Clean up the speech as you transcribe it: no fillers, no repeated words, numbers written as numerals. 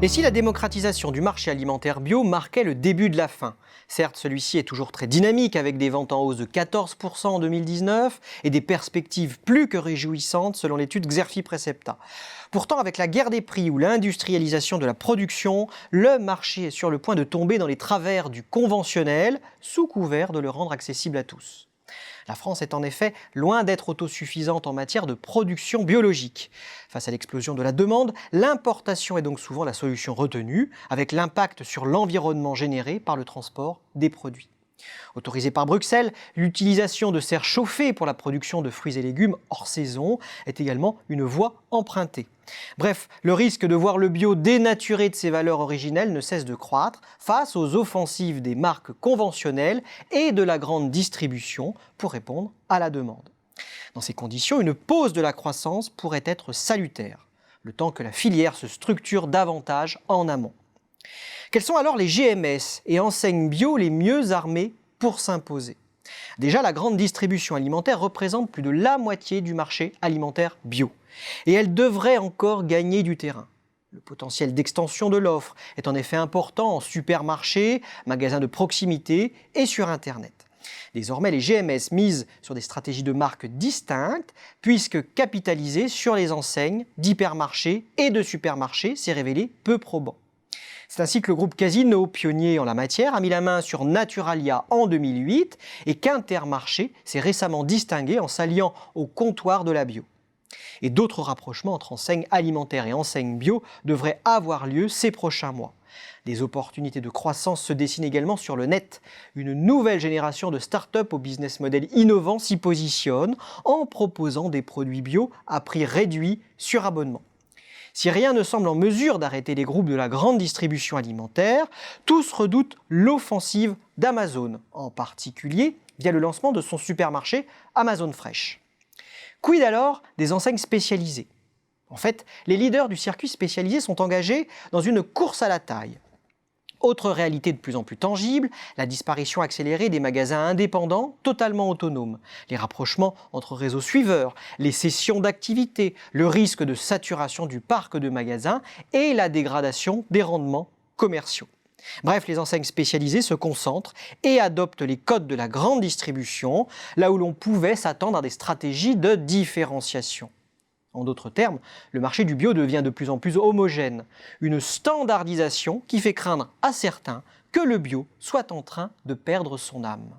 Et si la démocratisation du marché alimentaire bio marquait le début de la fin? Certes, celui-ci est toujours très dynamique avec des ventes en hausse de 14% en 2019 et des perspectives plus que réjouissantes selon l'étude Xerfi-Precepta. Pourtant, avec la guerre des prix ou l'industrialisation de la production, le marché est sur le point de tomber dans les travers du conventionnel sous couvert de le rendre accessible à tous. La France est en effet loin d'être autosuffisante en matière de production biologique. Face à l'explosion de la demande, l'importation est donc souvent la solution retenue, avec l'impact sur l'environnement généré par le transport des produits. Autorisée par Bruxelles, l'utilisation de serres chauffées pour la production de fruits et légumes hors saison est également une voie empruntée. Bref, le risque de voir le bio dénaturé de ses valeurs originelles ne cesse de croître face aux offensives des marques conventionnelles et de la grande distribution pour répondre à la demande. Dans ces conditions, une pause de la croissance pourrait être salutaire, le temps que la filière se structure davantage en amont. Quels sont alors les GMS et enseignes bio les mieux armées pour s'imposer? Déjà, la grande distribution alimentaire représente plus de la moitié du marché alimentaire bio. Et elle devrait encore gagner du terrain. Le potentiel d'extension de l'offre est en effet important en supermarchés, magasins de proximité et sur Internet. Désormais, les GMS misent sur des stratégies de marque distinctes, puisque capitaliser sur les enseignes d'hypermarchés et de supermarchés s'est révélé peu probant. C'est ainsi que le groupe Casino, pionnier en la matière, a mis la main sur Naturalia en 2008 et qu'Intermarché s'est récemment distingué en s'alliant au comptoir de la bio. Et d'autres rapprochements entre enseignes alimentaires et enseignes bio devraient avoir lieu ces prochains mois. Des opportunités de croissance se dessinent également sur le net. Une nouvelle génération de start-up au business model innovant s'y positionne en proposant des produits bio à prix réduit sur abonnement. Si rien ne semble en mesure d'arrêter les groupes de la grande distribution alimentaire, tous redoutent l'offensive d'Amazon, en particulier via le lancement de son supermarché Amazon Fresh. Quid alors des enseignes spécialisées? En fait, les leaders du circuit spécialisé sont engagés dans une course à la taille. Autre réalité de plus en plus tangible, la disparition accélérée des magasins indépendants totalement autonomes, les rapprochements entre réseaux suiveurs, les cessions d'activités, le risque de saturation du parc de magasins et la dégradation des rendements commerciaux. Bref, les enseignes spécialisées se concentrent et adoptent les codes de la grande distribution, là où l'on pouvait s'attendre à des stratégies de différenciation. En d'autres termes, le marché du bio devient de plus en plus homogène, une standardisation qui fait craindre à certains que le bio soit en train de perdre son âme.